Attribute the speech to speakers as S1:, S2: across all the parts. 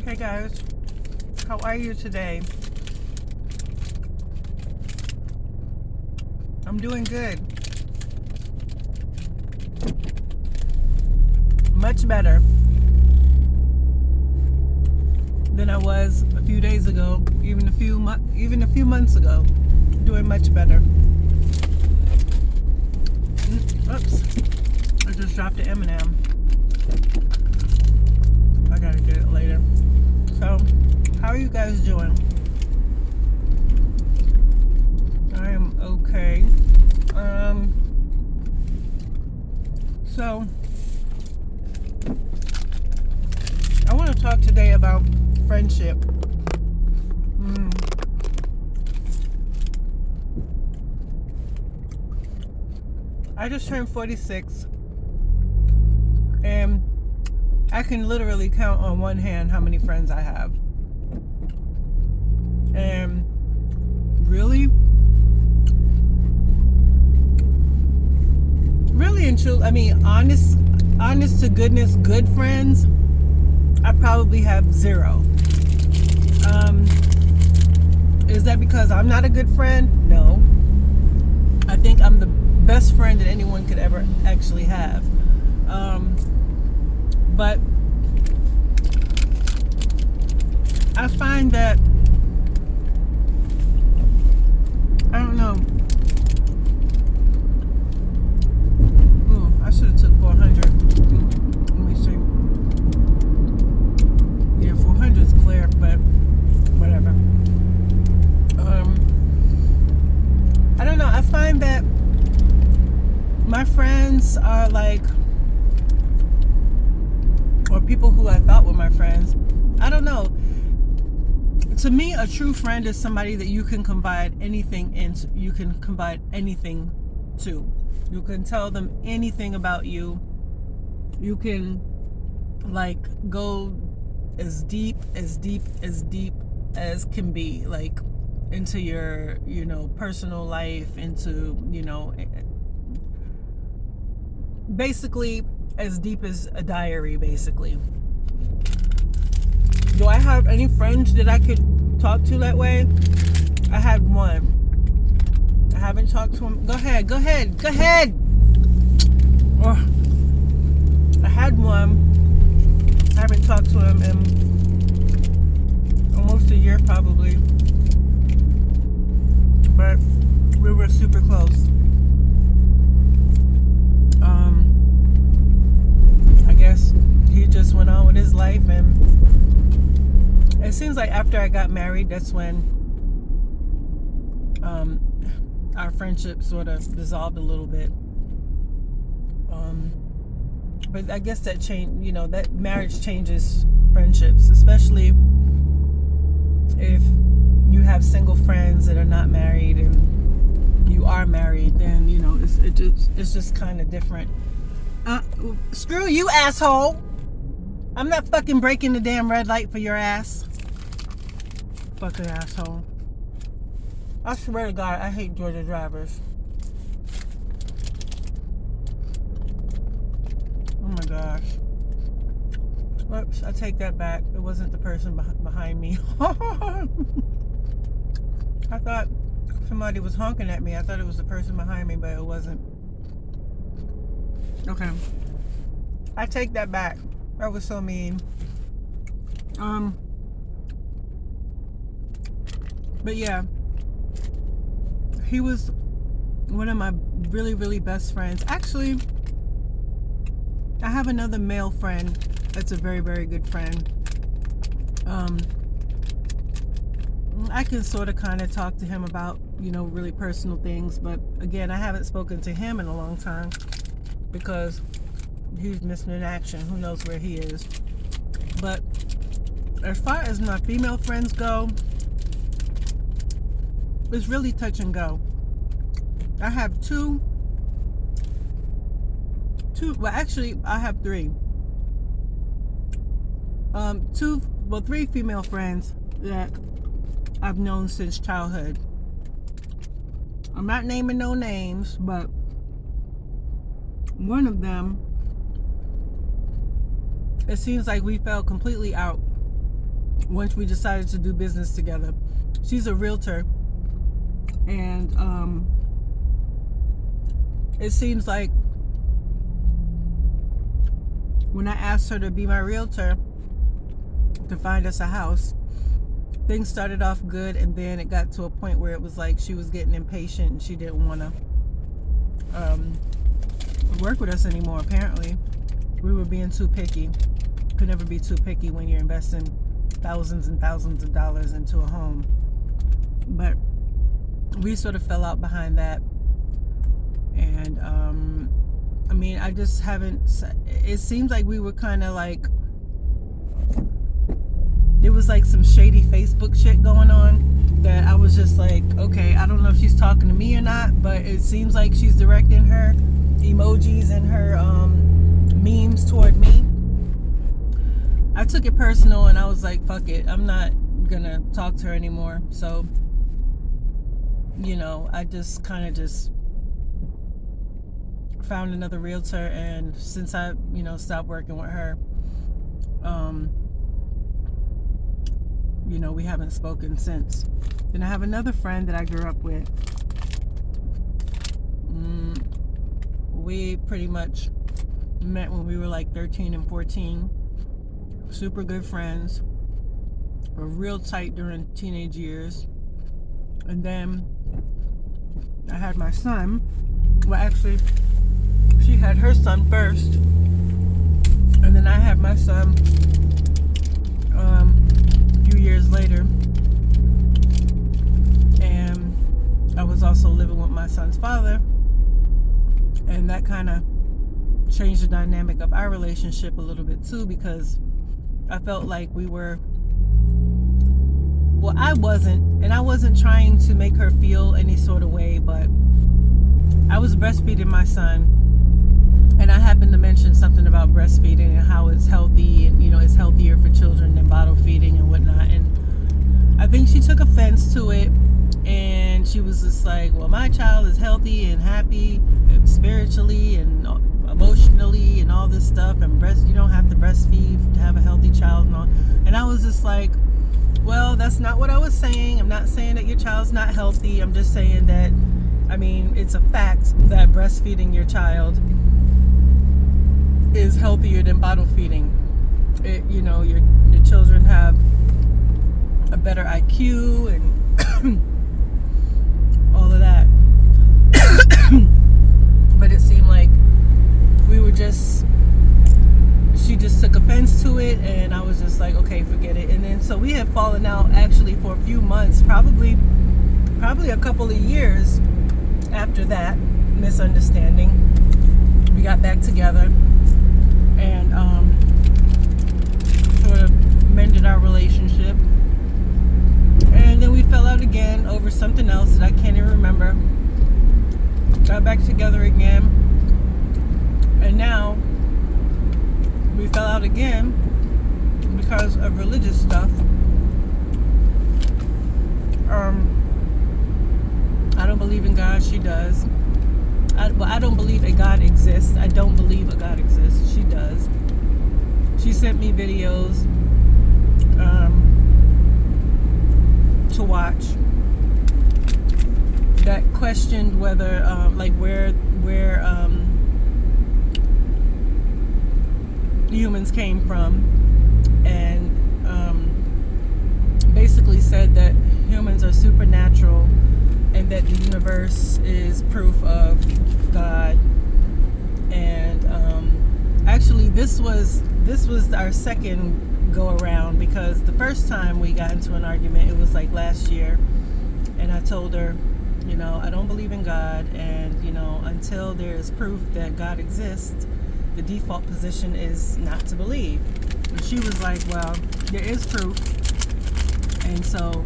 S1: Hey guys, how are you today? I'm doing good. Much better than I was a few days ago, even a few months ago. Doing much better. Oops, I just dropped an M&M. I gotta get it later. So, how are you guys doing? I am okay. So I want to talk today about friendship. I just turned 46, and I can literally count on one hand how many friends I have. And really and truly, I mean, honest to goodness, good friends, I probably have zero. Is that because I'm not a good friend? No. I think I'm the best friend that anyone could ever actually have. But I find that, I don't know. I should have took 400. Let me see. Yeah, 400 is clear, but whatever. I don't know. I find that my friends are like, or people who I thought were my friends, I don't know. To me, a true friend is somebody that you can confide anything into. You can confide anything to. You can tell them anything about you. You can like go as deep as can be, like into your, personal life, into, basically as deep as a diary, basically. Do I have any friends that I could talk to that way? I had one. I haven't talked to him. Go ahead. Oh, I had one. I haven't talked to him in almost a year, probably. But we were super close. I guess he just went on with his life, and it seems like after I got married, that's when our friendship sort of dissolved a little bit. But I guess that change, that marriage changes friendships, especially if you have single friends that are not married and you are married. Then it's just kind of different. Screw you, asshole! I'm not fucking breaking the damn red light for your ass. Fucking asshole. I swear to God, I hate Georgia drivers. Oh my gosh. Whoops, I take that back. It wasn't the person behind me. I thought somebody was honking at me. I thought it was the person behind me, but it wasn't. Okay. I take that back. That was so mean. But yeah, he was one of my really, really best friends. Actually, I have another male friend that's a very, very good friend. I can sort of kind of talk to him about, really personal things. But again, I haven't spoken to him in a long time because he's missing in action. Who knows where he is. But as far as my female friends go, it's really touch and go. I have well, actually, I have three. Three female friends that I've known since childhood. I'm not naming no names, but one of them, it seems like we fell completely out once we decided to do business together. She's a realtor, and it seems like when I asked her to be my realtor to find us a house, things started off good, and then it got to a point where it was like she was getting impatient and she didn't want to work with us anymore. Apparently we were being too picky. Could never be too picky when you're investing thousands and thousands of dollars into a home. But we sort of fell out behind that, and I mean, I just haven't, it seems like we were kind of like, there was like some shady Facebook shit going on that I was just like, okay, I don't know if she's talking to me or not, but it seems like she's directing her emojis and her memes toward me. I took it personal and I was like, fuck it, I'm not gonna talk to her anymore. So, you know, I just kind of just found another realtor, and since I, you know, stopped working with her, you know, we haven't spoken since. Then I have another friend that I grew up with. We pretty much met when we were like 13 and 14. Super good friends. Were real tight during teenage years. And then I had my son. Well, actually, she had her son first. And then I had my son a few years later. And I was also living with my son's father. And that kind of changed the dynamic of our relationship a little bit too, because I felt like we were, well, I wasn't trying to make her feel any sort of way, but I was breastfeeding my son, and I happened to mention something about breastfeeding and how it's healthy, and, you know, it's healthier for children than bottle feeding and whatnot. And I think she took offense to it, and she was just like, well, my child is healthy and happy and spiritually and emotionally and all this stuff, and you don't have to breastfeed to have a healthy child and all. And I was just like, well, that's not what I was saying. I'm not saying that your child's not healthy. I'm just saying that, I mean, it's a fact that breastfeeding your child is healthier than bottle feeding. You know, your children have a better IQ and all of that. But it seemed like she just took offense to it, and I was just like, okay, forget it. And then so we had fallen out actually for a few months, probably a couple of years after that misunderstanding. We got back together and sort of mended our relationship, and then we fell out again over something else that I can't even remember. Got back together again, and now we fell out again because of religious stuff. I don't believe in God. She does. I don't believe a God exists. I don't believe a God exists. She does. She sent me videos to watch that questioned whether, like, where humans came from, and basically said that humans are supernatural and that the universe is proof of God. And actually this was our second go around, because the first time we got into an argument, it was like last year, and I told her, you know, I don't believe in God, and, you know, until there is proof that God exists, the default position is not to believe. And she was like, well, there is proof. And so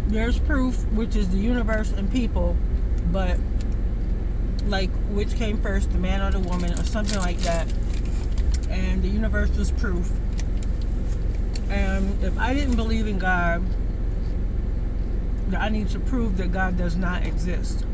S1: there's proof, which is the universe and people, but like, which came first, the man or the woman, or something like that. And the universe was proof. And if I didn't believe in God, I need to prove that God does not exist.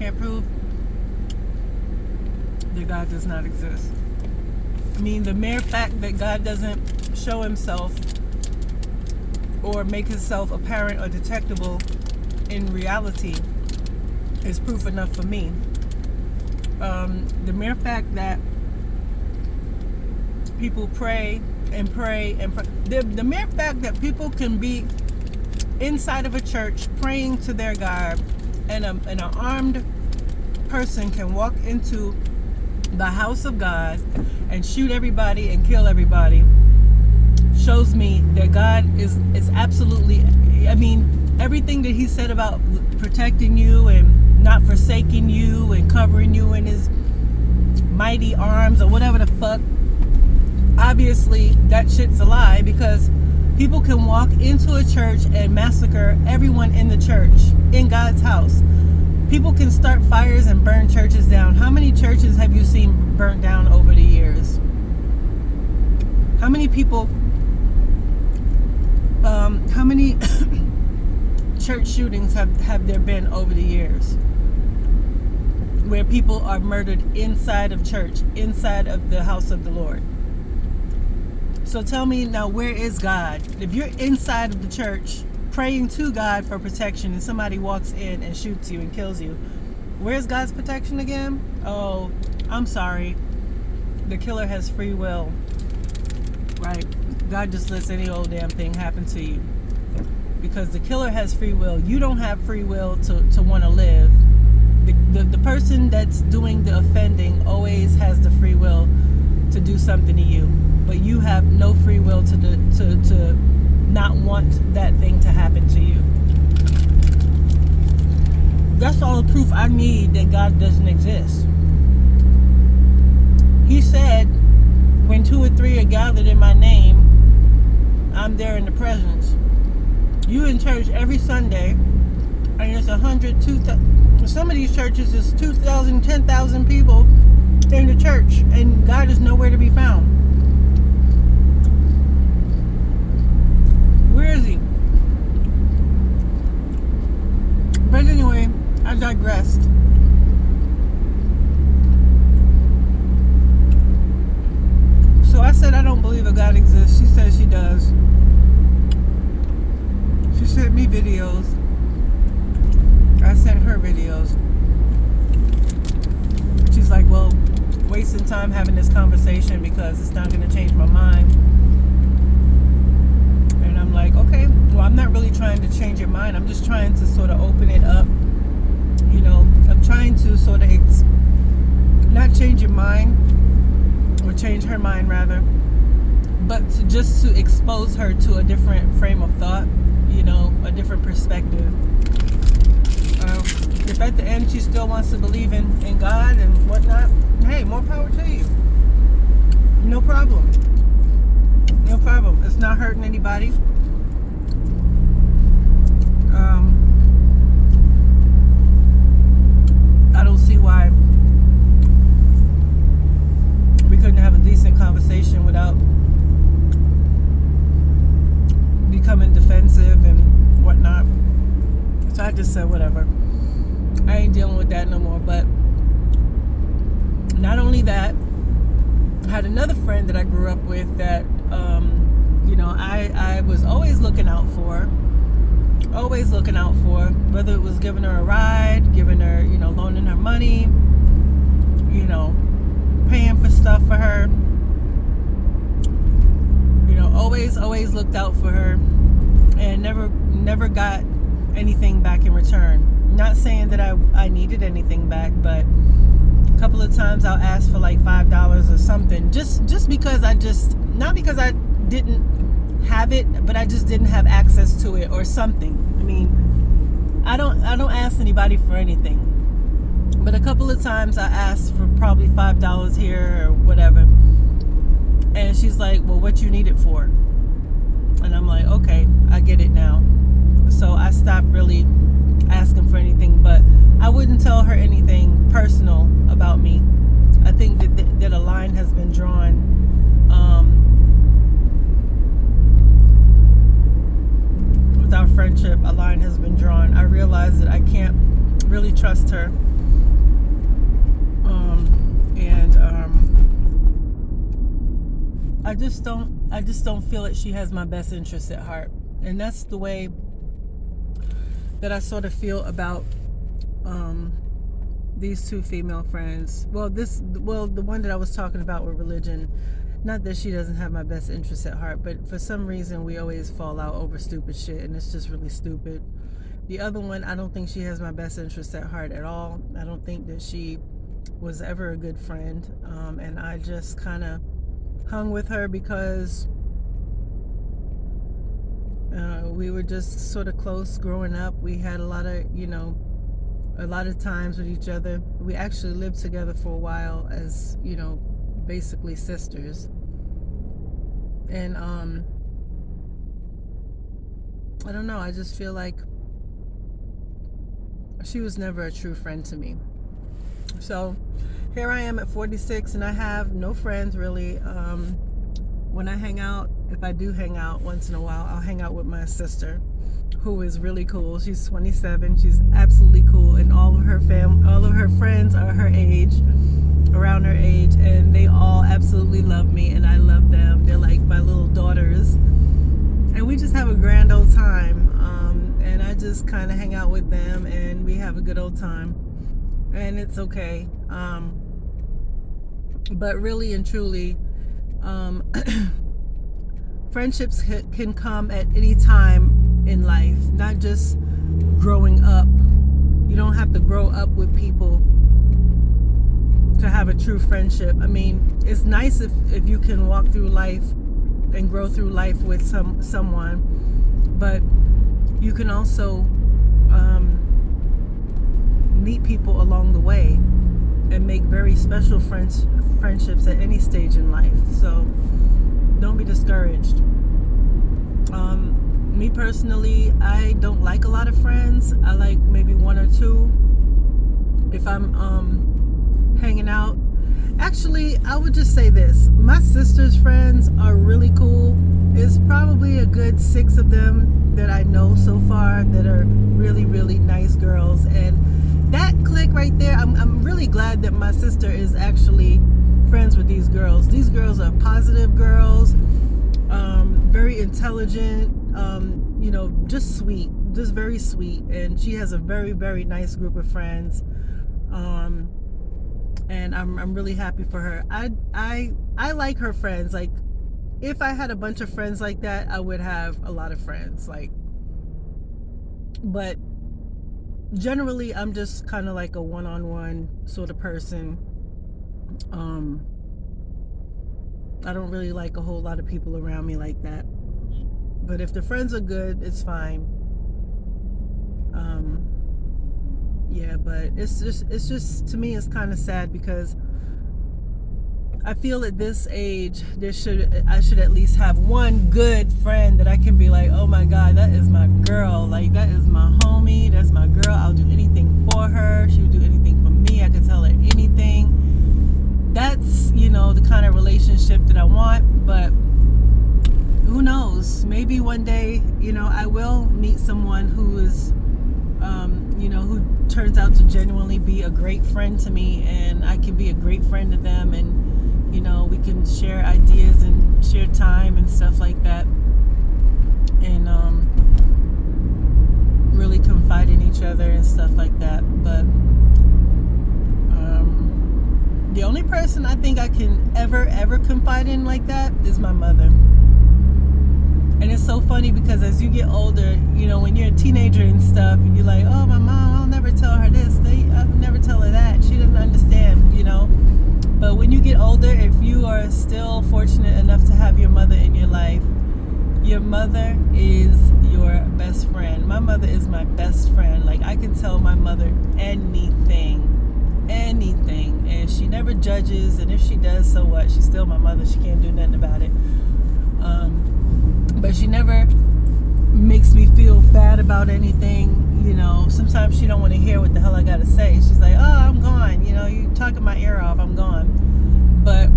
S1: can't prove that God does not exist. I mean, the mere fact that God doesn't show himself or make himself apparent or detectable in reality is proof enough for me. The mere fact that people pray and pray and pray, the mere fact that people can be inside of a church praying to their God, and an armed person can walk into the house of God and shoot everybody and kill everybody, shows me that God is absolutely, I mean, everything that he said about protecting you and not forsaking you and covering you in his mighty arms or whatever the fuck, obviously that shit's a lie, because people can walk into a church and massacre everyone in the church, in God's house. People can start fires and burn churches down. How many churches have you seen burnt down over the years? How many people, how many church shootings have there been over the years where people are murdered inside of church, inside of the house of the Lord? So tell me now, where is God? If you're inside of the church praying to God for protection and somebody walks in and shoots you and kills you, where's God's protection again? Oh, I'm sorry. The killer has free will, right? God just lets any old damn thing happen to you. Because the killer has free will. You don't have free will to want to live. The person that's doing the offending always has the free will to do something to you. But you have no free will to not want that thing to happen to you. That's all the proof I need that God doesn't exist. He said, when 2 or 3 are gathered in my name, I'm there in the presence. You in church every Sunday, and it's 100, 2,000. Some of these churches is 2,000, 10,000 people in the church, and God is nowhere to be found. Where is he? But anyway, I digressed. So I said I don't believe a God exists. She says she does. She sent me videos. I sent her videos. She's like, well, wasting time having this conversation because it's not going to change my mind. And I'm like, okay, well, I'm not really trying to change your mind. I'm just trying to sort of open it up. You know, I'm trying to sort of not change your mind, or change her mind rather, but just to expose her to a different frame of thought, you know, a different perspective. If at the end she still wants to believe in God and whatnot, hey, more power to you. No problem. No problem. It's not hurting anybody. I don't see why we couldn't have a decent conversation without becoming defensive and whatnot. So I just said, whatever. I ain't dealing with that no more. But not only that, I had another friend that I grew up with that, you know, I was always looking out for, whether it was giving her a ride, giving her, you know, loaning her money, you know, paying for stuff for her, you know, always looked out for her, and never got anything back in return. Not saying that I needed anything back, but a couple of times I'll ask for like $5 or something, just because not because I didn't have it, but I just didn't have access to it or something. I mean, I don't ask anybody for anything, but a couple of times I asked for probably $5 here or whatever, and she's like, well, what you need it for? And I'm like, okay, I get it now. So I stopped really asking for anything, but I wouldn't tell her anything personal about me. I think that a line has been drawn. With our friendship, a line has been drawn. I realized that I can't really trust her I just don't feel that she has my best interest at heart. And that's the way that I sort of feel about these two female friends. Well, the one that I was talking about with religion, not that she doesn't have my best interest at heart, but for some reason we always fall out over stupid shit, and it's just really stupid. The other one, I don't think she has my best interest at heart at all. I don't think that she was ever a good friend, and I just kind of hung with her because we were just sort of close growing up. We had a lot of times with each other. We actually lived together for a while as, basically sisters. And I don't know, I just feel like she was never a true friend to me. So here I am at 46 and I have no friends really. When I hang out, if I do hang out once in a while, I'll hang out with my sister, who is really cool. She's 27. She's absolutely cool, and all of her friends are her age, around her age, and they all absolutely love me, and I love them. They're like my little daughters, and we just have a grand old time. And I just kind of hang out with them, and we have a good old time, and it's okay. But really and truly, friendships can come at any time in life, not just growing up. You don't have to grow up with people to have a true friendship. I mean, it's nice if you can walk through life and grow through life with someone, but you can also meet people along the way and make very special friendships at any stage in life. So don't be discouraged. Me personally, I don't like a lot of friends. I like maybe one or two if I'm hanging out. Actually, I would just say this. My sister's friends are really cool. It's probably a good 6 of them that I know so far that are really, really nice girls. And that clique right there, I'm really glad that my sister is actually friends with these girls. These girls are positive girls, very intelligent, just sweet, just very sweet. And she has a very, very nice group of friends. And I'm really happy for her. I like her friends. Like, if I had a bunch of friends like that, I would have a lot of friends. But generally, I'm just kind of like a one-on-one sort of person. I don't really like a whole lot of people around me like that. But if the friends are good, it's fine. Yeah, but it's just to me, it's kind of sad because I feel at this age I should at least have one good friend that I can be like, oh my God, that is my girl. Like, that is my homie. That's my girl. I'll do anything for her. She would do anything for me. I could tell her anything. That's, the kind of relationship that I want. But who knows? Maybe one day, I will meet someone who is, who turns out to genuinely be a great friend to me, and I can be a great friend to them, and we can share ideas and share time and stuff like that, and really confide in each other and stuff like that. But the only person I think I can ever confide in like that is my mother. And it's so funny because as you get older, when you're a teenager and stuff, and you're like, oh, my mom, I'll never tell her this. I'll never tell her that. She didn't understand, But when you get older, if you are still fortunate enough to have your mother in your life, your mother is your best friend. My mother is my best friend. Like, I can tell my mother anything. And she never judges. And if she does, so what? She's still my mother. She can't do nothing about it. But she never makes me feel bad about anything. Sometimes she don't want to hear what the hell I gotta say. She's like, oh, I'm gone. You talking my ear off, I'm gone. But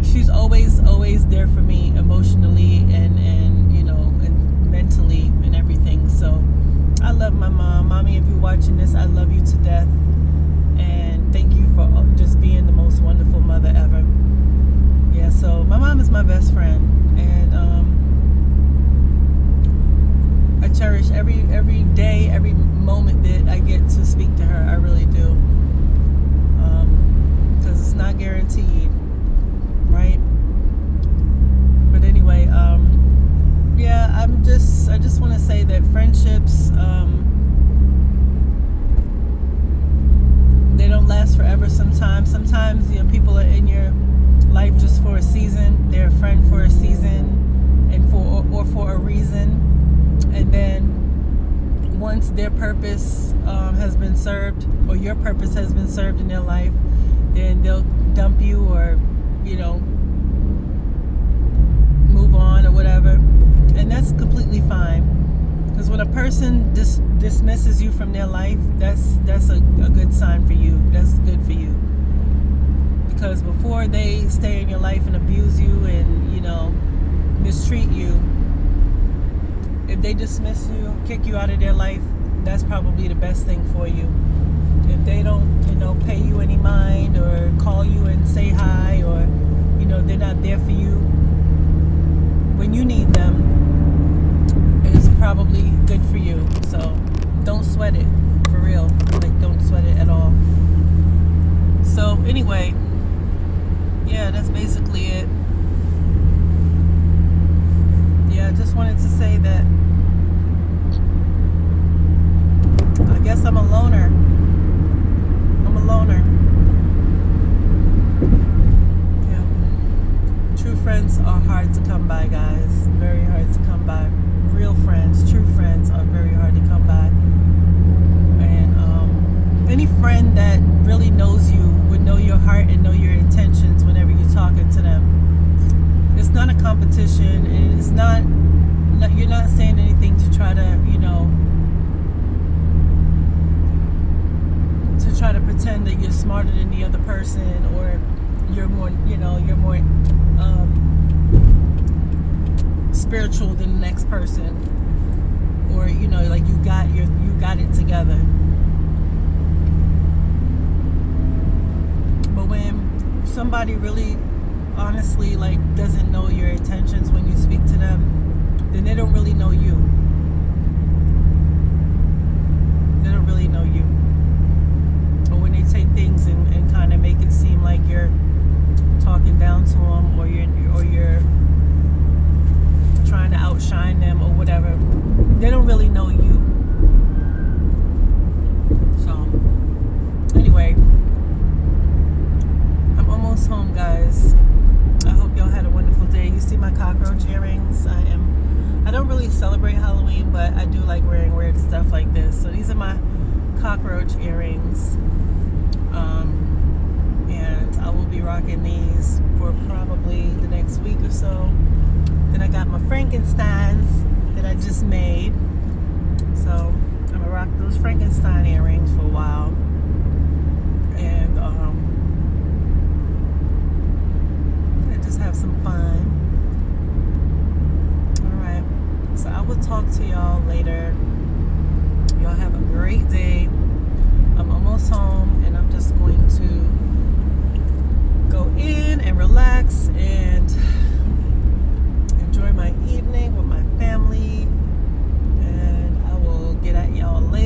S1: she's always there for me emotionally and mentally and everything. So I love my mom. Mommy, if you're watching this, I love you to death. And thank you for just being the most wonderful mother ever. yeah, so my mom is my best friend, and I cherish every day, every moment that I get to speak to her. I really do, because it's not guaranteed, right? But anyway, yeah, I just want to say that friendships, they don't last forever. Sometimes, people are in your life just for a season. They're a friend for a season, and for a reason. And then once their purpose has been served, or your purpose has been served in their life, then they'll dump you, or move on or whatever, and that's completely fine. Because when a person dismisses you from their life, that's a good sign for you. That's good for you. Because before they stay in your life and abuse you and mistreat you, if they dismiss you, kick you out of their life, that's probably the best thing for you. If they don't, pay you any mind, or call you and say hi, or they're not there for you when you need them, it's probably good for you. So don't sweat it, for real. Like, don't sweat it at all. So anyway, yeah, that's basically it. Yeah, I just wanted to say that I guess I'm a loner. Yeah. True friends are hard to come by, guys. Very hard to come by. Real friends, true friends are very hard to come by. And any friend that really knows you would know your heart and know your intentions whenever you're talking to them. It's not a competition, and it's not you're not saying anything to try to to pretend that you're smarter than the other person, or you're more spiritual than the next person, or like you got it together. But when somebody really honestly doesn't know your intentions when you speak to them, then they don't really know you. They don't really know you. But when they take things and kind of make it seem like you're talking down to them, or you're trying to outshine them or whatever, they don't really know you. So anyway, I'm almost home, guys. I hope y'all had a wonderful day. You see my cockroach earrings? I don't really celebrate Halloween, but I do like wearing weird stuff like this. So these are my cockroach earrings. And I will be rocking these for probably the next week or so. Then I got my Frankensteins that I just made. So I'm gonna rock those Frankenstein earrings for a while. And just have some fun. Alright, so I will talk to y'all later. Y'all have a great day. I'm almost home, and I'm just going to go in and relax and enjoy my evening with my family, and I will get at y'all later.